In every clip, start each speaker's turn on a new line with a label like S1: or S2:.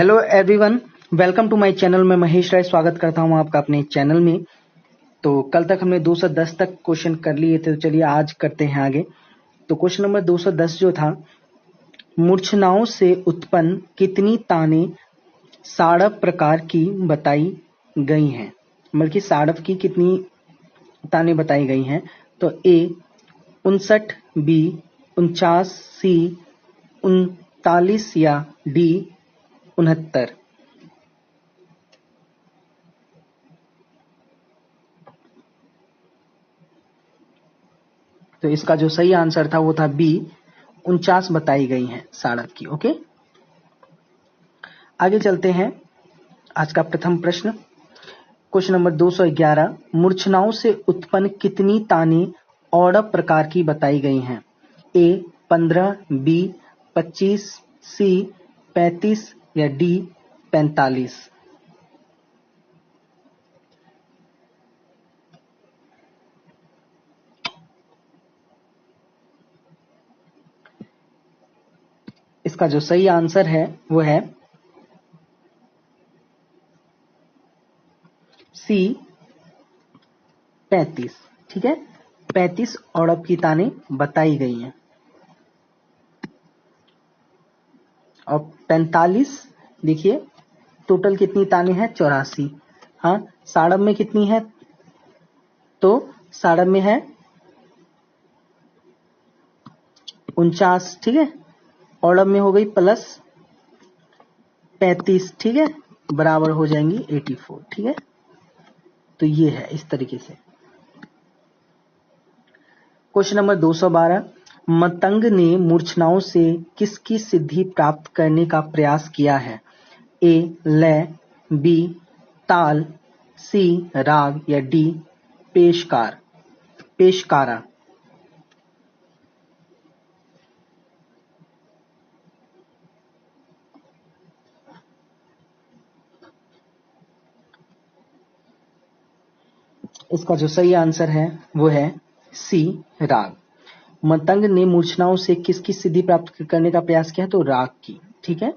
S1: Hello everyone, welcome to my channel. मैं महेश राय स्वागत करता हूं आपका अपने चैनल में। तो कल तक हमने 210 तक क्वेश्चन कर लिए थे, तो चलिए आज करते हैं आगे। तो क्वेश्चन नंबर 210 जो था, मूर्छनाओं से उत्पन्न कितनी ताने साड़व प्रकार की बताई गई हैं। मतलब कि साड़व की कितनी ताने बताई गई हैं। तो ए 59, बी 49, सी 39 या डी 69। तो इसका जो सही आंसर था वो था बी 49 बताई गई हैं साड़व की। ओके, आगे चलते हैं। आज का प्रथम प्रश्न, क्वेश्चन नंबर 211, मूर्छनाओं से उत्पन्न कितनी ताने औड़व प्रकार की बताई गई हैं। ए 15, बी 25, सी 35 या डी 45। इसका जो सही आंसर है वो है सी 35। ठीक है, 35 औड़व की ताने बताई गई हैं। और 45 देखिए टोटल कितनी ताने हैं, 84। हाँ, साड़व में कितनी है, तो साड़व में है 49। ठीक है, औड़व में हो गई प्लस 35। ठीक है, बराबर हो जाएंगी 84। ठीक है, तो ये है इस तरीके से। क्वेश्चन नंबर 212, मतंग ने मूर्छनाओं से किसकी सिद्धि प्राप्त करने का प्रयास किया है। ए लय, बी ताल, सी राग या डी पेशकारा। इसका जो सही आंसर है वो है सी राग। मतंग ने मूर्छनाओं से किसकी सिद्धि प्राप्त करने का प्रयास किया, तो राग की। ठीक है,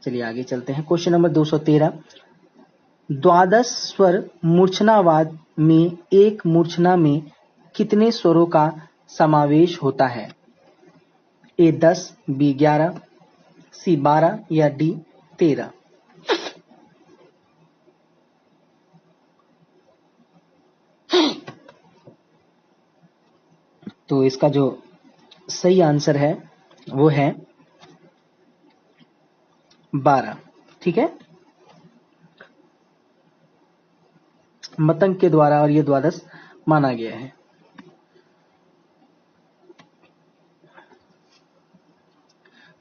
S1: चलिए आगे चलते हैं। क्वेश्चन नंबर 213, द्वादश स्वर मूर्छनावाद में एक मूर्छना में कितने स्वरों का समावेश होता है। ए 10, बी 11, सी 12 या डी 13। तो इसका जो सही आंसर है वो है 12। ठीक है, मतंग के द्वारा और ये द्वादश माना गया है।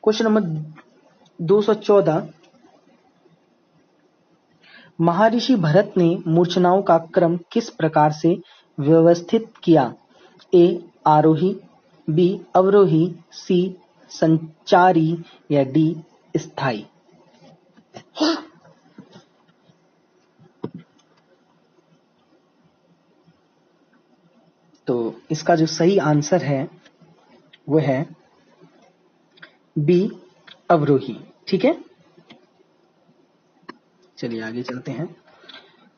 S1: क्वेश्चन नंबर 214, महर्षि भरत ने मूर्छनाओं का क्रम किस प्रकार से व्यवस्थित किया। ए आरोही, बी अवरोही, सी संचारी या डी स्थाई। तो इसका जो सही आंसर है वो है बी अवरोही। ठीक है, चलिए आगे चलते हैं।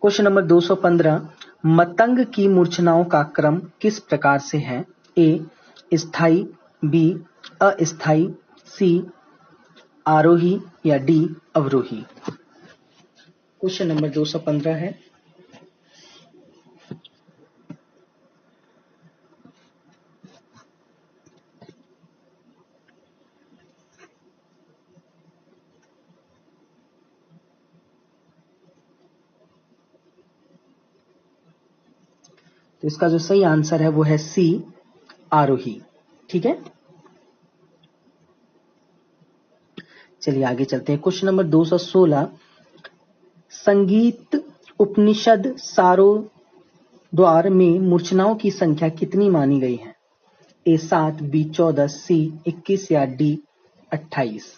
S1: क्वेश्चन नंबर 215, मतंग की मूर्छनाओं का क्रम किस प्रकार से है। ए स्थाई, बी अस्थाई, सी आरोही या डी अवरोही। क्वेश्चन नंबर 215 है, तो इसका जो सही आंसर है वो है सी आरोही। ठीक है, चलिए आगे चलते हैं। क्वेश्चन नंबर 216, संगीत उपनिषद सारो द्वार में मूर्छनाओं की संख्या कितनी मानी गई है। ए 7, बी 14, सी 21 या डी 28।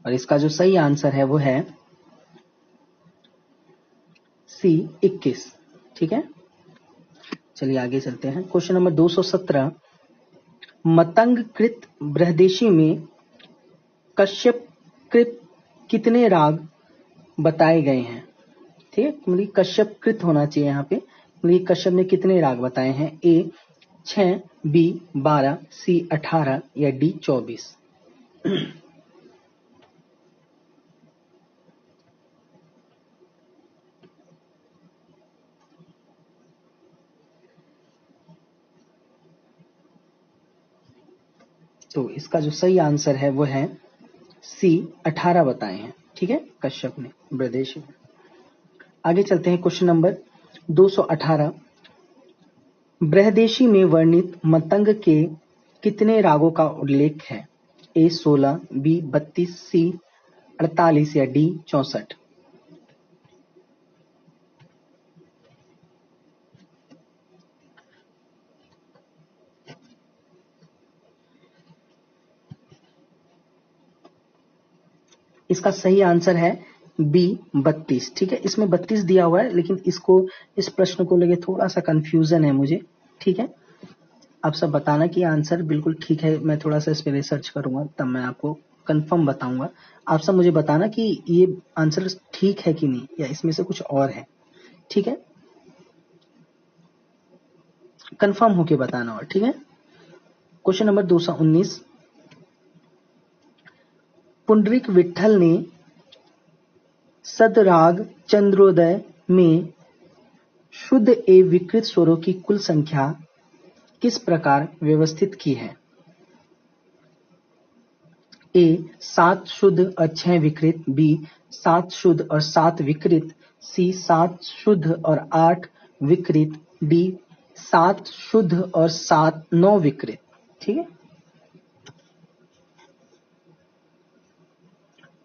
S1: और इसका जो सही आंसर है वो है सी 21। ठीक है, चलिए आगे चलते हैं। क्वेश्चन नंबर 217, मतंग कृत बृहदेशी में कश्यप कृत कितने राग बताए गए हैं? ठीक है, मतलब कश्यप कृत होना चाहिए यहाँ पे। मतलब कश्यप ने कितने राग बताए हैं? ए 6, बी 12, सी 18 या डी 24। तो इसका जो सही आंसर है वो है सी 18 बताए हैं। ठीक है, कश्यप ने बृहदेशी में। आगे चलते हैं। क्वेश्चन नंबर 218, बृहदेशी में वर्णित मतंग के कितने रागों का उल्लेख है? ए 16, बी 32, सी 48 या डी 64। इसका सही आंसर है बी 32। ठीक है, इसमें 32 दिया हुआ है, लेकिन इस प्रश्न को लेके थोड़ा सा कंफ्यूजन है मुझे। ठीक है, आप सब बताना कि आंसर बिल्कुल ठीक है। मैं थोड़ा सा इस पे रिसर्च करूंगा, तब मैं आपको कंफर्म बताऊंगा। आप सब मुझे बताना कि ये आंसर ठीक है कि नहीं, या इसमें से कुछ और है। ठीक है, कंफर्म होके बताना। और ठीक है, क्वेश्चन नंबर 219, पुंडरीक विट्ठल ने सदराग चंद्रोदय में शुद्ध एवं विकृत स्वरों की कुल संख्या किस प्रकार व्यवस्थित की है? ए 7 शुद्ध और 6 विकृत, बी 7 शुद्ध और 7 विकृत, सी 7 शुद्ध और 8 विकृत, डी 7 शुद्ध और 9 विकृत। ठीक है,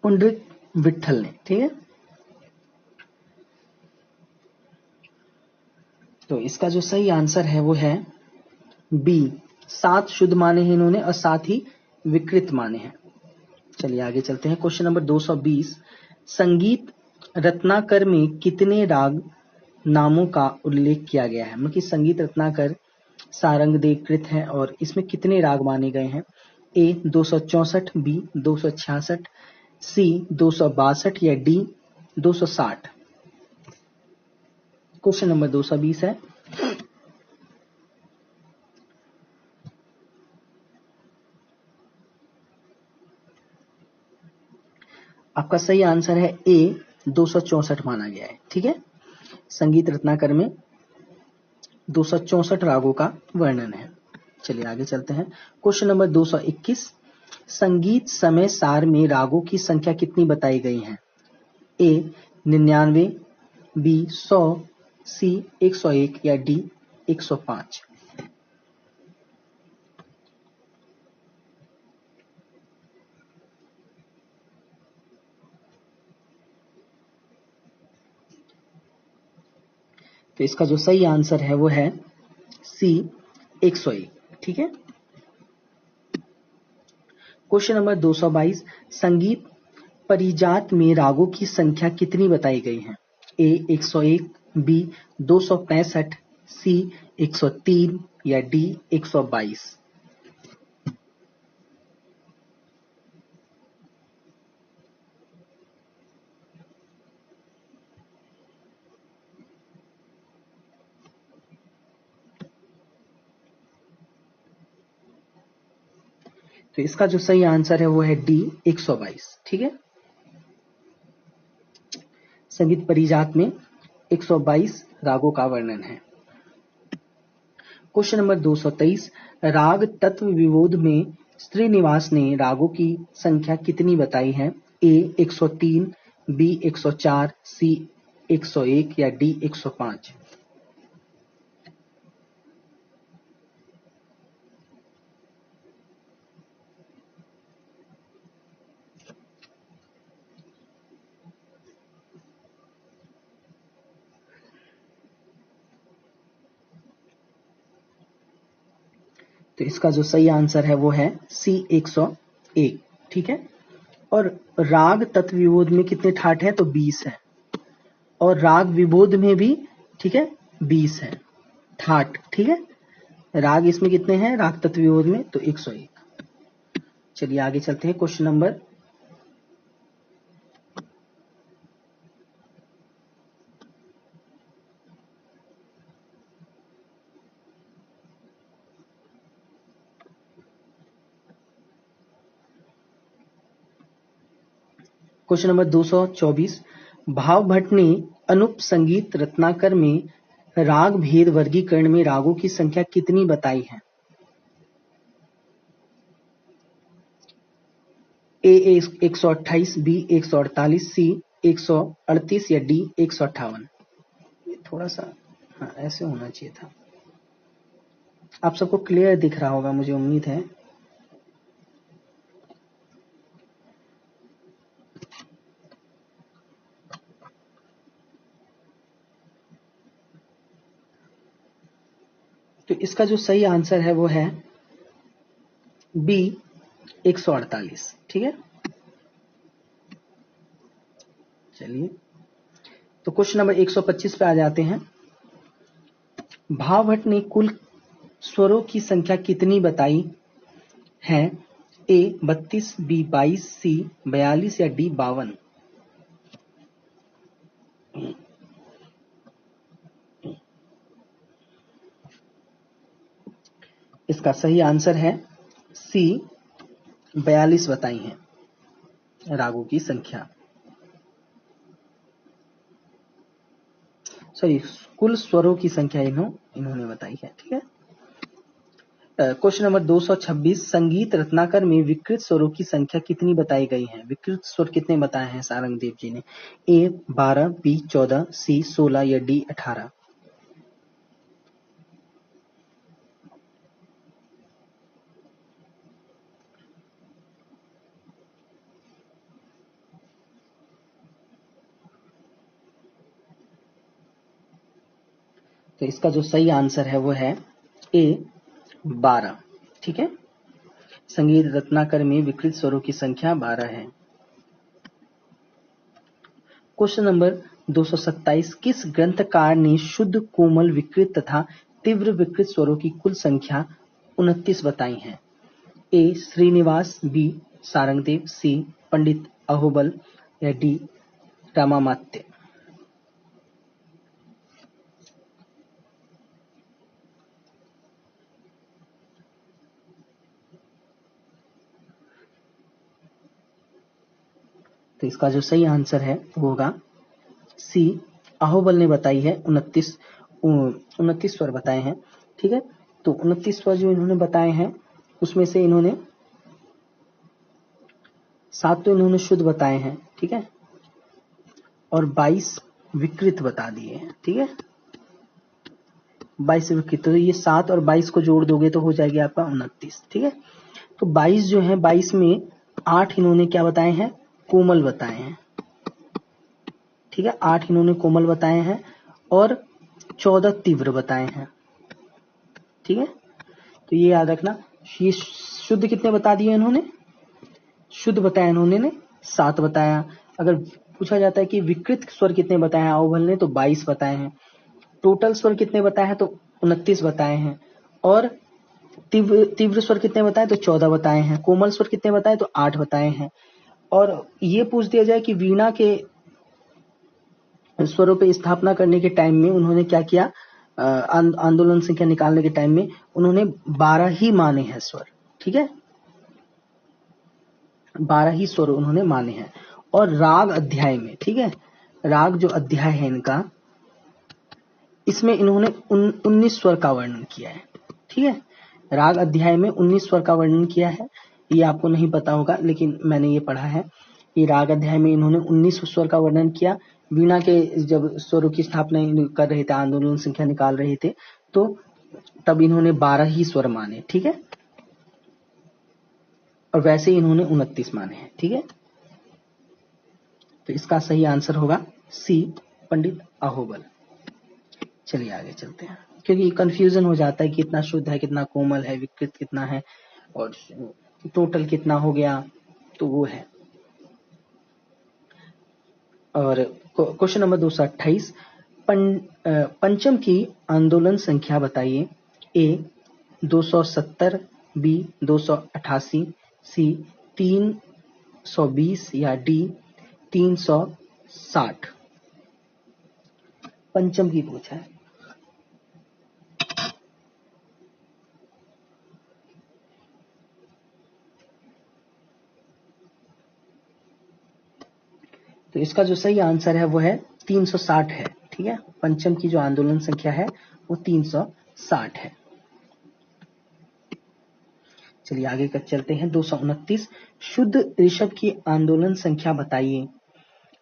S1: पुंडरीक विट्ठल ने। ठीक है, तो इसका जो सही आंसर है वो है बी 7 शुद्ध माने हैं इन्होंने और 7 ही विकृत माने हैं। चलिए आगे चलते हैं। क्वेश्चन नंबर 220, संगीत रत्नाकर में कितने राग नामों का उल्लेख किया गया है? मतलब कि संगीत रत्नाकर सारंगदेव कृत है और इसमें कितने राग माने गए हैं? ए 264, बी 266, सी 262 या डी 260। क्वेश्चन नंबर 220 है। आपका सही आंसर है ए 264 माना गया है। ठीक है, संगीत रत्नाकर में 264 रागों का वर्णन है। चलिए आगे चलते हैं। क्वेश्चन नंबर 221, संगीत समय सार में रागों की संख्या कितनी बताई गई है? ए 99, बी 100, सी 101 या डी 105। तो इसका जो सही आंसर है वो है सी 101। ठीक है, क्वेश्चन नंबर 222, संगीत परिजात में रागों की संख्या कितनी बताई गई है? ए 101, बी 265, सी 103 या डी 122। तो इसका जो सही आंसर है वो है डी 122। ठीक है, संगीत परिजात में 122 रागों का वर्णन है। क्वेश्चन नंबर 223, राग तत्व विबोध में श्रीनिवास ने रागों की संख्या कितनी बताई है? ए 103, बी 104, सी 101 या डी 105। तो इसका जो सही आंसर है वो है सी 101। ठीक है, और राग तत्व विबोध में कितने ठाट हैं, तो 20 है, और राग विबोध में भी, ठीक है, 20 है ठाट, ठीक है। राग इसमें कितने हैं, राग तत्व विबोध में, तो 101। चलिए आगे चलते हैं। Question number question number 224। भावभट्ट ने अनूप संगीत रत्नाकर में राग भेद वर्गीकरण में रागों की संख्या कितनी बताई है? ए 128, बी 148, सी 138 या डी 158। थोड़ा सा हाँ ऐसे होना चाहिए था। आप सबको क्लियर दिख रहा होगा, मुझे उम्मीद है। तो इसका जो सही आंसर है वो है बी 148, ठीक है। चलिए तो क्वेश्चन नंबर 125 पे आ जाते हैं। भावभट्ट ने कुल स्वरों की संख्या कितनी बताई है? ए 32, बी 22, सी 42 या डी 52। इसका सही आंसर है सी 42 बताई है रागों की संख्या, सॉरी कुल स्वरों की संख्या इन्होंने बताई है, ठीक है। Question number 226। संगीत रत्नाकर में विकृत स्वरों की संख्या कितनी बताई गई है? विकृत स्वर कितने बताए हैं सारंगदेव जी ने? ए 12, बी 14, सी 16 या डी 18। तो इसका जो सही आंसर है वो है ए 12, ठीक है। संगीत रत्नाकर में विकृत स्वरों की संख्या 12 है। Question number 227। किस ग्रंथकार ने शुद्ध, कोमल, विकृत तथा तीव्र विकृत स्वरों की कुल संख्या 29 बताई है? ए श्रीनिवास, बी सारंगदेव, सी पंडित अहोबल या डी रामामात्य। तो इसका जो सही आंसर है वो होगा सी अहोबल ने बताई है 29 स्वर बताए हैं, ठीक है। तो 29 स्वर जो इन्होंने बताए हैं उसमें से इन्होंने 7 तो इन्होंने शुद्ध बताए हैं, ठीक है, और 22 विकृत बता दिए हैं, ठीक है। 22 विकृत, तो ये 7 और 22 को जोड़ दोगे तो हो जाएगी आपका 29, ठीक है। तो 22 जो है, 22 में 8 इन्होंने क्या बताए हैं, कोमल बताए हैं, ठीक है। 8 इन्होंने कोमल बताए हैं और 14 तीव्र बताए हैं, ठीक है। तो ये याद रखना। ये शुद्ध कितने बता दिए इन्होंने? शुद्ध बताया इन्होंने ने 7 बताया। अगर पूछा जाता है कि विकृत स्वर कितने बताए हैं अहोबल ने, तो 22 बताए हैं। टोटल स्वर कितने बताए हैं, तो 29 बताए हैं। और तीव्र स्वर कितने बताए, तो 14 बताए हैं। कोमल स्वर कितने बताए, तो 8 बताए हैं। और ये पूछ दिया जाए कि वीणा के स्वरों पे स्थापना करने के टाइम में उन्होंने क्या किया, आंदोलन संख्या निकालने के टाइम में उन्होंने 12 ही माने हैं स्वर, ठीक है। 12 ही स्वर उन्होंने माने हैं। और राग अध्याय में, ठीक है, राग जो अध्याय है इनका, इसमें इन्होंने 19 स्वर का वर्णन किया है, ठीक है। राग अध्याय में 19 स्वर का वर्णन किया है। ये आपको नहीं पता होगा लेकिन मैंने ये पढ़ा है। ये राग अध्याय में इन्होंने 19 स्वर का वर्णन किया। वीणा के जब स्वरों की स्थापना कर रहे थे, आंदोलन संख्या निकाल रहे थे, तो तब इन्होंने 12 ही स्वर माने, ठीक है। और वैसे ही इन्होंने 29 माने हैं, ठीक है। तो इसका सही आंसर होगा सी पंडित अहोबल। चलिए आगे चलते हैं, क्योंकि कंफ्यूजन हो जाता है कि कितना शुद्ध है, कितना कोमल है, विकृत कितना है और टोटल कितना हो गया, तो वो है। और क्वेश्चन नंबर 228, पंचम की आंदोलन संख्या बताइए। ए 270, बी 288, सी 320 या डी 360। पंचम की पूछा है। तो इसका जो सही आंसर है वो है 360 है। ठीक है, पंचम की जो आंदोलन संख्या है वो 360 है। चलिए आगे कर चलते हैं। 229, शुद्ध ऋषभ की आंदोलन संख्या बताइए।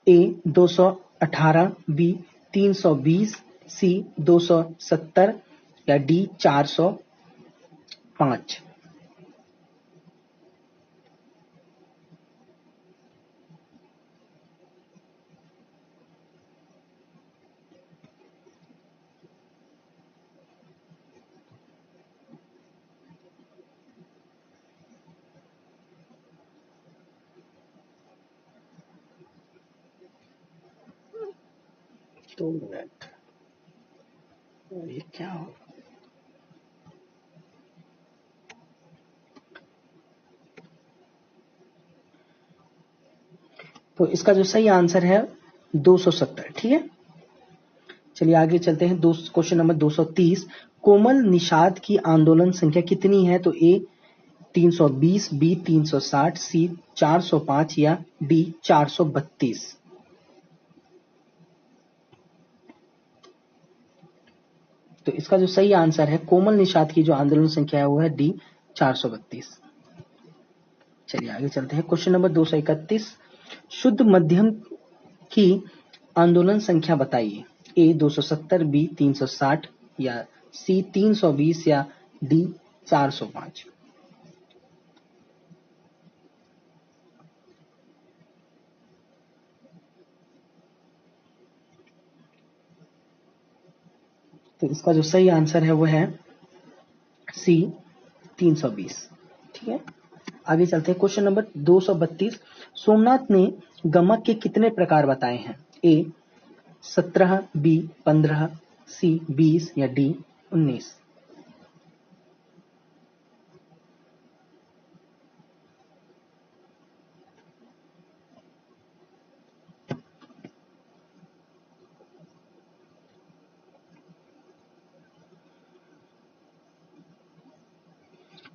S1: ए 218, बी 320, सी 270 या डी 405। दो मिनट, ये क्या हो। तो इसका जो सही आंसर है 270। ठीक है, चलिए आगे चलते हैं। क्वेश्चन नंबर 230, कोमल निषाद की आंदोलन संख्या कितनी है। तो ए 320, बी 360, सी 405 या डी 432। तो इसका जो सही आंसर है कोमल निषाद की जो आंदोलन संख्या है वो है डी 432। चलिए आगे चलते हैं। क्वेश्चन नंबर 231, शुद्ध मध्यम की आंदोलन संख्या बताइए। ए 270, बी 360 या सी 320 या डी 405। तो इसका जो सही आंसर है वो है सी 320। ठीक है, आगे चलते हैं। क्वेश्चन नंबर 232, सोमनाथ ने गमक के कितने प्रकार बताए हैं। ए 17, बी 15, सी 20 या डी 19।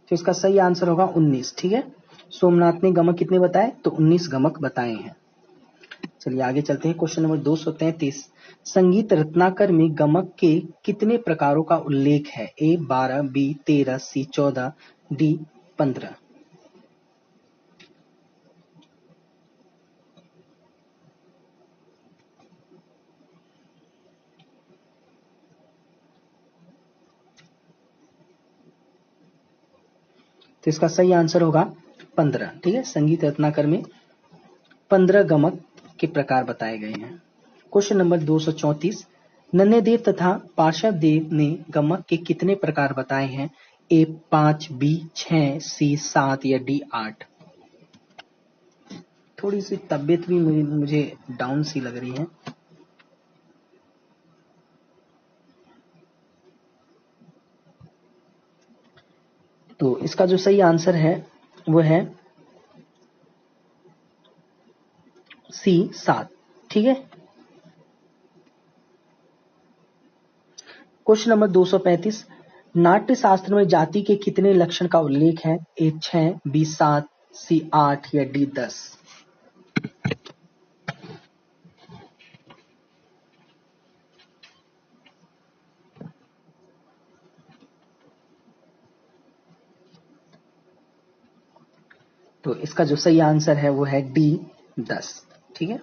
S1: तो इसका सही आंसर होगा 19। ठीक है, सोमनाथ ने गमक कितने बताए, तो 19 गमक बताए हैं। चलिए आगे चलते हैं। क्वेश्चन नंबर 233, संगीत रत्नाकर में गमक के कितने प्रकारों का उल्लेख है। ए 12, बी 13, सी 14, डी 15। तो इसका सही आंसर होगा 15। ठीक है, संगीत रत्नाकर में 15 गमक के प्रकार बताए गए हैं। क्वेश्चन नंबर 234, नन्हेदेव तथा पार्श्व देव ने गमक के कितने प्रकार बताए हैं। ए 5, बी 6, सी 7 या डी 8। थोड़ी सी तबीयत भी मुझे डाउन सी लग रही है। तो इसका जो सही आंसर है वो है सी 7। ठीक है, क्वेश्चन नंबर 235, नाट्य शास्त्र में जाति के कितने लक्षण का उल्लेख है। ए 6, बी 7, सी 8 या डी 10। तो इसका जो सही आंसर है वो है डी 10। ठीक है,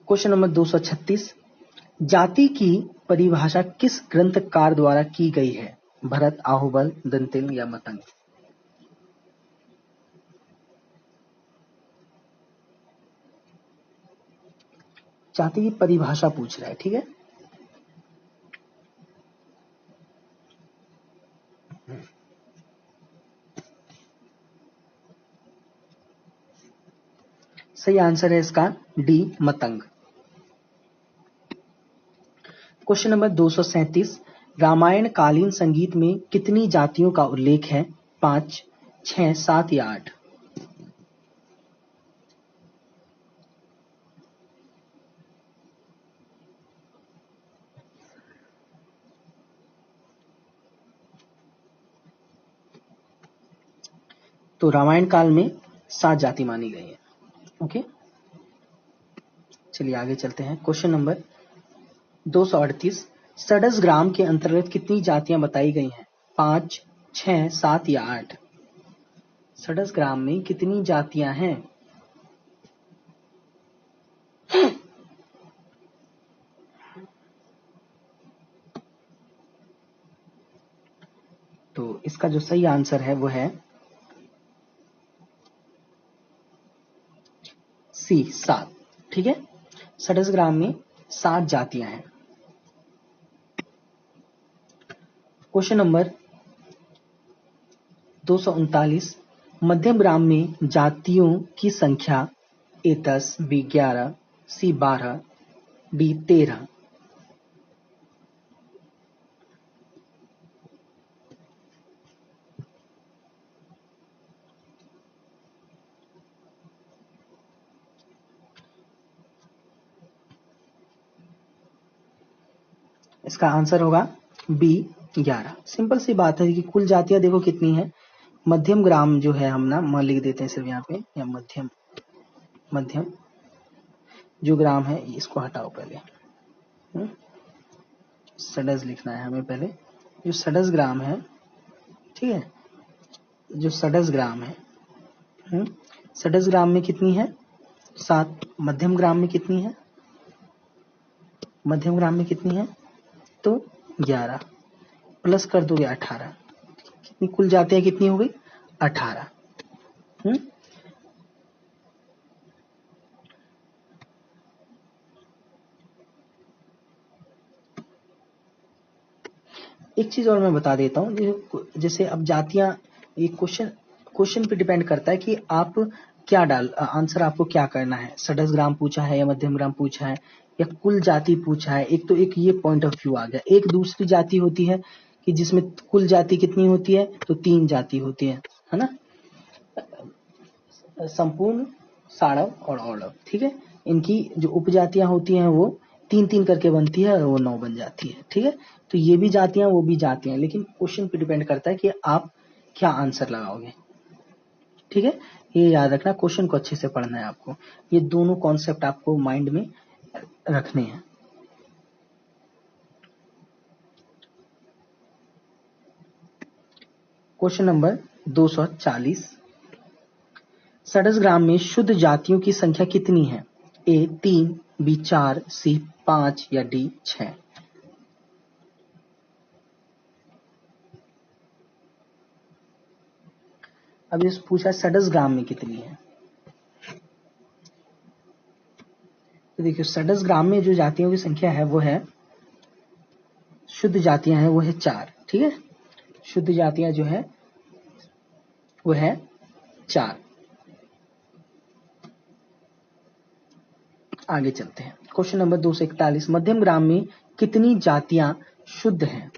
S1: क्वेश्चन नंबर 236, जाति की परिभाषा किस ग्रंथकार द्वारा की गई है। भरत, आहुबल, दंतेल या मतंग। जाति की परिभाषा पूछ रहा है। ठीक है, सही आंसर है इसका D Matang. Question number 237, Ramayana कालीन संगीत में कितनी जातियों का उल्लेख है? 5, 6, 7 या 8? तो रामायण काल में 7 जाति मानी गई है। ओके, चलिए आगे चलते हैं। क्वेश्चन नंबर 238, षडस ग्राम के अंतर्गत कितनी जातियां बताई गई हैं? 5, 6, 7 या 8? षडस ग्राम में कितनी जातियां हैं? तो इसका जो सही आंसर है वो है सी, 7। ठीक है, षडस ग्राम में 7 जातियां हैं। क्वेश्चन नंबर 239, मध्यम ग्राम में जातियों की संख्या ए 10, बी 11, सी 12, डी 13? इसका आंसर होगा बी 11। सिंपल सी बात है कि कुल जातियां देखो कितनी है। मध्यम ग्राम जो है हम ना लिख देते हैं सिर्फ यहाँ पे, या मध्यम जो ग्राम है इसको हटाओ पहले। षडज लिखना है हमें पहले। जो षडज ग्राम है, ठीक है, जो षडज ग्राम है, षडज ग्राम में कितनी है? 7। मध्यम ग्राम में कितनी है? मध्यम ग्राम में कितनी है? तो 11 प्लस कर दोगे 18। कितनी कुल जातियां कितनी हो गई? 18। एक चीज और मैं बता देता हूँ, जैसे अब जातियां, ये क्वेश्चन पे डिपेंड करता है कि आप क्या आंसर आपको क्या करना है। षडस ग्राम पूछा है या मध्यम ग्राम पूछा है या कुल जाति पूछा है। एक तो एक ये पॉइंट ऑफ व्यू आ गया। एक दूसरी जाति होती है कि जिसमें कुल जाति कितनी होती है? तो 3 जाति होती है ना, संपूर्ण, साड़व और औड़व। ठीक है, इनकी जो उपजातियां होती हैं वो 3-3 करके बनती है और वो 9 बन जाती है। ठीक है, तो ये भी जातियां वो भी जातियां, लेकिन क्वेश्चन पे डिपेंड करता है कि आप क्या आंसर लगाओगे। ठीक है, ये याद रखना, क्वेश्चन को अच्छे से पढ़ना है आपको। ये दोनों कॉन्सेप्ट आपको माइंड में रखने हैं। क्वेश्चन नंबर 240, षडस ग्राम में शुद्ध जातियों की संख्या कितनी है? ए 3, बी 4, सी 5 या डी 6? अब ये पूछा षडस ग्राम में कितनी है। तो देखिए षडस ग्राम में जो जातियों की संख्या है वो है, शुद्ध जातियां हैं वो है 4। ठीक है, शुद्ध जातियां जो है वो है 4। आगे चलते हैं। क्वेश्चन नंबर 241, मध्यम ग्राम में कितनी जातियां शुद्ध हैं?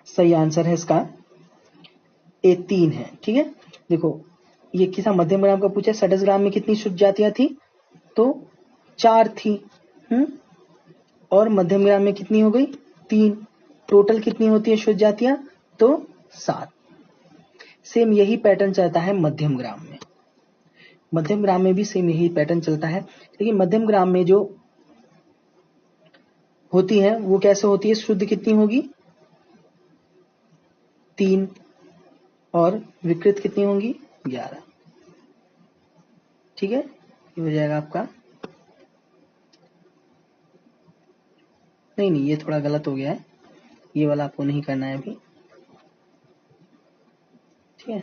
S1: सही आंसर है इसका ए 3 है। ठीक है, देखो ये किसा मध्यम ग्राम का पूछा, षडस ग्राम में कितनी शुद्ध जातियां थी? तो 4 थी। और मध्यम ग्राम में कितनी हो गई? 3। टोटल कितनी होती है शुद्ध जातियां? तो 7। सेम यही पैटर्न चलता है मध्यम ग्राम में। मध्यम ग्राम में भी सेम यही पैटर्न चलता है, लेकिन मध्यम ग्राम में जो होती है वो कैसे होती है? शुद्ध कितनी होगी? 3। और विकृत कितनी होंगी? 11। ठीक है, ये हो जाएगा आपका, नहीं ये थोड़ा गलत हो गया है, ये वाला आपको नहीं करना है अभी। ठीक है,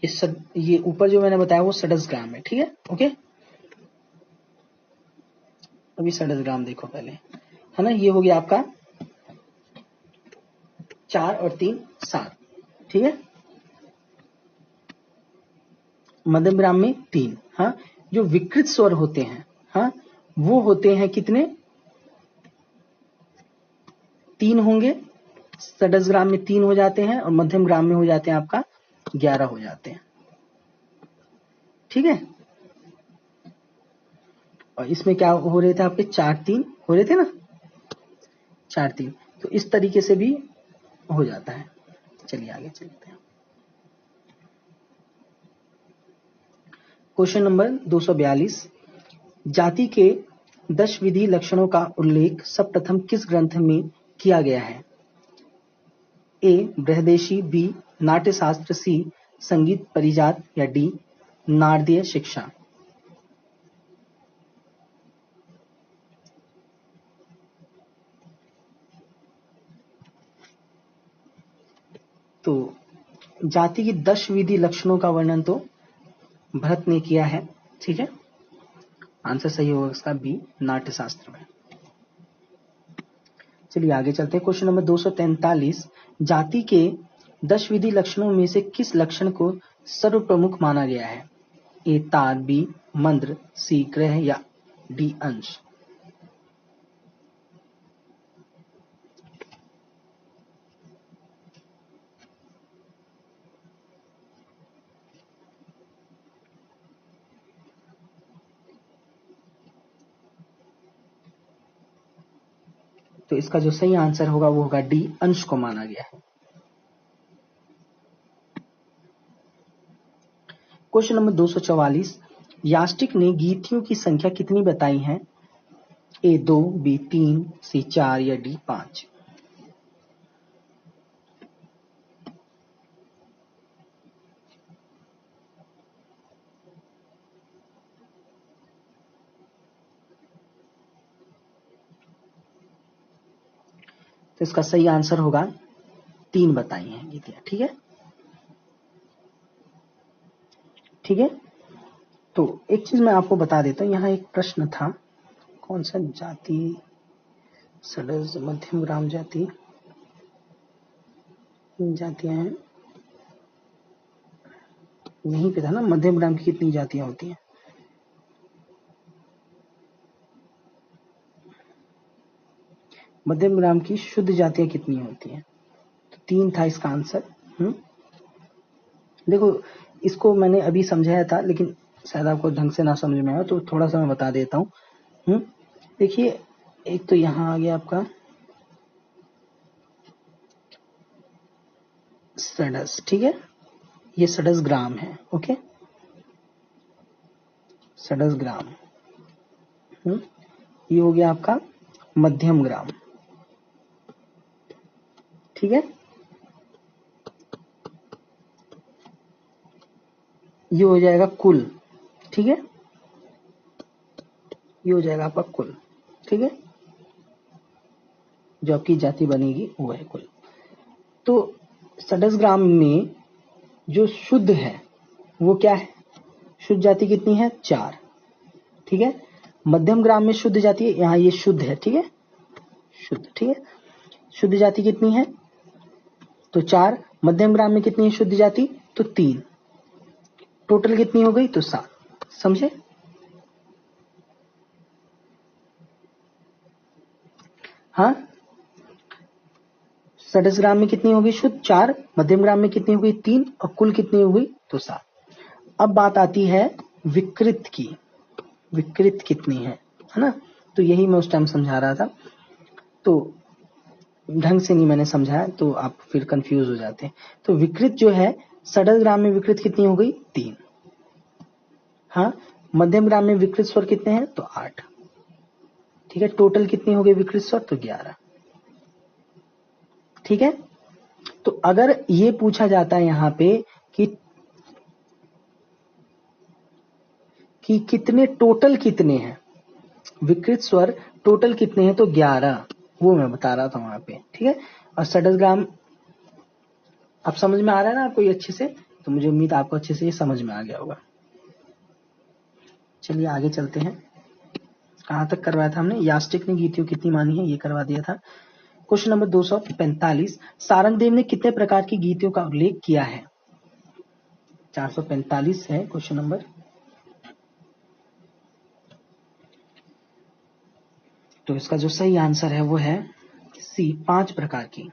S1: ये ऊपर जो मैंने बताया वो षडज ग्राम है, ठीक है, ओके। अभी षडज ग्राम देखो पहले, है ना, ये हो गया आपका 4 और 3 7, ठीक है। मध्यम ग्राम में 3, हाँ। जो विकृत स्वर होते हैं, हाँ, वो होते हैं कितने, 3 होंगे। षडज ग्राम में 3 हो जाते हैं और मध्यम ग्राम में हो जाते हैं आपका 11 हो जाते हैं, ठीक है। और इसमें क्या हो रहे थे आपके 4 3 हो रहे थे ना, 4 3, तो इस तरीके से भी हो जाता है। चलिए आगे चलते हैं। क्वेश्चन नंबर 242, जाति के 10 विधि लक्षणों का उल्लेख सर्वप्रथम किस ग्रंथ में किया गया है? ए बृहदेशी, बी नाट्यशास्त्र, सी संगीत परिजात या डी नारदीय शिक्षा। तो जाति की 10 विधि लक्षणों का वर्णन तो भरत ने किया है, ठीक है। आंसर सही होगा इसका बी नाट्यशास्त्र में। चलिए आगे चलते हैं। क्वेश्चन नंबर 243, जाति के 10 विधि लक्षणों में से किस लक्षण को सर्वप्रमुख माना गया है? ए तार, बी मंद्र, सी ग्रह या डी अंश। तो इसका जो सही आंसर होगा वो होगा डी अंश को माना गया है। क्वेश्चन नंबर 244, यास्टिक ने गीतियों की संख्या कितनी बताई है? ए 2, बी 3, सी 4 या डी 5। तो इसका सही आंसर होगा 3 बताई हैं गीतियां, ठीक है, ठीक है। तो एक चीज मैं आपको बता देता हूं, यहाँ एक प्रश्न था, कौन सा जाति, षडज, मध्यम ग्राम जाति, जातियां हैं, यहीं पे था ना, मध्यम ग्राम की कितनी जातियां होती हैं। मध्यम ग्राम की शुद्ध जातियां कितनी होती हैं? तो 3 था इसका आंसर। देखो इसको मैंने अभी समझाया था, लेकिन शायद आपको ढंग से ना समझ में आया, तो थोड़ा सा मैं बता देता हूँ। देखिए एक तो यहाँ आ गया आपका षडज, ठीक है, ये षडज ग्राम है, ओके, षडज ग्राम। ये हो गया आपका मध्यम ग्राम, ठीक है। ये हो जाएगा कुल, ठीक है, ये हो जाएगा आपका कुल, ठीक है, जो आपकी जाति बनेगी वो है कुल। तो षडज ग्राम में जो शुद्ध है वो क्या है? शुद्ध जाति कितनी है? 4, ठीक है। मध्यम ग्राम में शुद्ध जाति है, यहाँ ये शुद्ध है, ठीक है, शुद्ध, ठीक है। शुद्ध जाति कितनी है? तो 4। मध्यम ग्राम में कितनी है शुद्ध जाति? तो 3। टोटल कितनी हो गई? तो 7। समझे? हाँ, षडज ग्राम में कितनी हो गई शुद्ध? 4। मध्यम ग्राम में कितनी हो गई? 3। और कुल कितनी हो गई? तो 7। अब बात आती है विकृत की, विकृत कितनी है ना? तो यही मैं उस टाइम समझा रहा था, तो ढंग से नहीं मैंने समझाया, तो आप फिर कंफ्यूज हो जाते हैं। तो विकृत जो है, षडज ग्राम में विकृत कितनी हो गई? 3। हाँ, मध्यम ग्राम में विकृत स्वर कितने हैं? तो 8, ठीक है। टोटल कितनी हो गई विकृत स्वर? तो 11, ठीक है। तो अगर ये पूछा जाता है यहाँ पे कि कितने, टोटल कितने हैं विकृत स्वर, टोटल कितने हैं? तो 11, वो मैं बता रहा था वहां पे, ठीक है। और षडज ग्राम अब समझ में आ रहा है ना आपको ये अच्छे से, तो मुझे उम्मीद आपको अच्छे से ये समझ में आ गया होगा। चलिए आगे चलते हैं। कहाँ तक करवाया था हमने? यास्टिक ने गीतियों कितनी मानी है, ये करवा दिया था। क्वेश्चन नंबर 245, सारंगदेव ने कितने प्रकार की गीतियों का उल्लेख किया है? 445 है क्वेश्चन नंबर। तो इसका जो सही आंसर है वो है सी, 5 प्रकार की।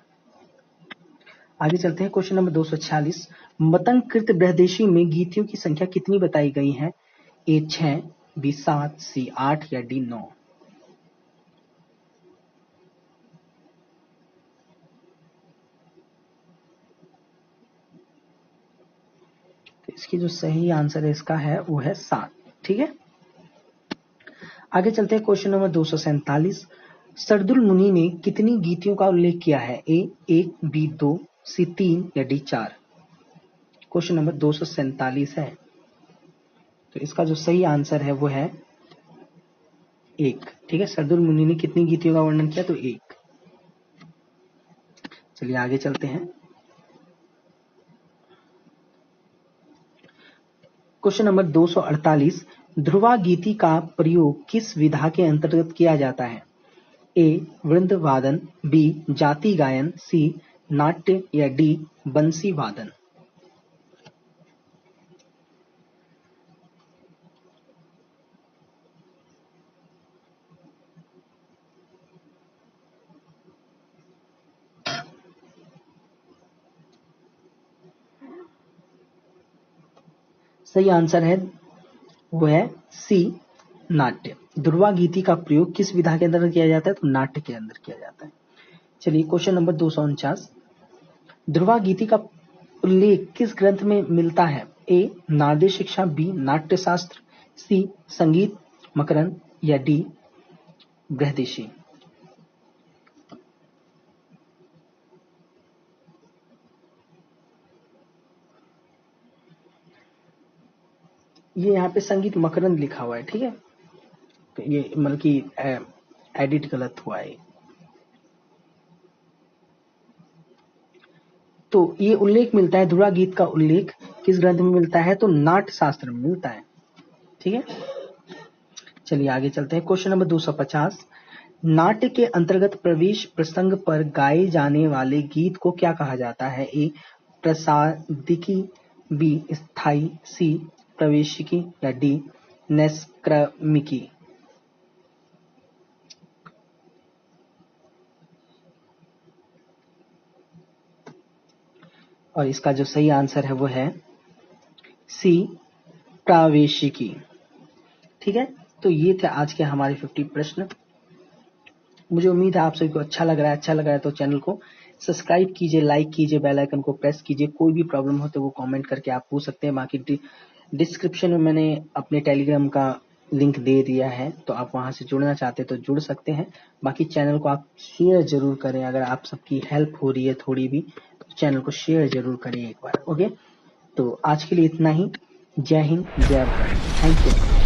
S1: आगे चलते हैं। क्वेश्चन नंबर 246, मतंकृत बृहदेशी में गीतियों की संख्या कितनी बताई गई है? ए 6, बी 7, सी 8 या डी 9? तो इसकी जो सही आंसर है इसका है वो है 7। ठीक है, आगे चलते हैं। क्वेश्चन नंबर 247, सरदुल मुनि ने कितनी गीतियों का उल्लेख किया है? ए 1, बी 2, सी 3 या डी 4? क्वेश्चन नंबर 247 है। तो इसका जो सही आंसर है वो है 1। ठीक है, सरदुल मुनि ने कितनी गीतियों का वर्णन किया? तो 1। चलिए आगे चलते हैं। क्वेश्चन नंबर 248, ध्रुवा गीति का प्रयोग किस विधा के अंतर्गत किया जाता है? ए वृंद वादन, बी जाति गायन, सी नाट्य या डी बंसी वादन? सही आंसर है वो है सी नाट्य। ध्रुवा गीति का प्रयोग किस विधा के अंदर किया जाता है? तो नाट्य के अंदर किया जाता है। चलिए क्वेश्चन नंबर 249, ध्रुवा गीति का उल्लेख किस ग्रंथ में मिलता है? ए नाट्य शिक्षा, बी नाट्य शास्त्र, सी संगीत मकरंद या डी बृहदेशी? ये यहाँ पे संगीत मकरंद लिखा हुआ है। ठीक है, तो ये मतलब कि एडिट गलत हुआ है। तो ये उल्लेख मिलता है, ध्रुवा गीत का उल्लेख किस ग्रंथ में मिलता है? तो नाट्य शास्त्र में मिलता है। ठीक है, चलिए आगे चलते हैं। क्वेश्चन नंबर 250, नाट्य के अंतर्गत प्रवेश प्रसंग पर गाए जाने वाले गीत को क्या कहा जाता है? ए प्रसादिकी, बी स्थाई, सी प्रवेशिकी या डी निष्क्रमिकी? और इसका जो सही आंसर है वो है सी प्रावेशिकी। ठीक है, तो ये थे आज के हमारे 50 प्रश्न। मुझे उम्मीद है आप सभी को अच्छा लग रहा है तो चैनल को सब्सक्राइब कीजिए, लाइक कीजिए, बेल आइकन को प्रेस कीजिए। कोई भी प्रॉब्लम हो तो वो कमेंट करके आप पूछ सकते हैं। बाकी डिस्क्रिप्शन में मैंने अपने टेलीग्राम का लिंक दे दिया है, तो आप वहां से जुड़ना चाहते हैं तो जुड़ सकते हैं। बाकी चैनल को आप शेयर जरूर करें, अगर आप सबकी हेल्प हो रही है थोड़ी भी तो चैनल को शेयर जरूर करिए एक बार। ओके, तो आज के लिए इतना ही। जय हिंद, जय भारत, थैंक यू।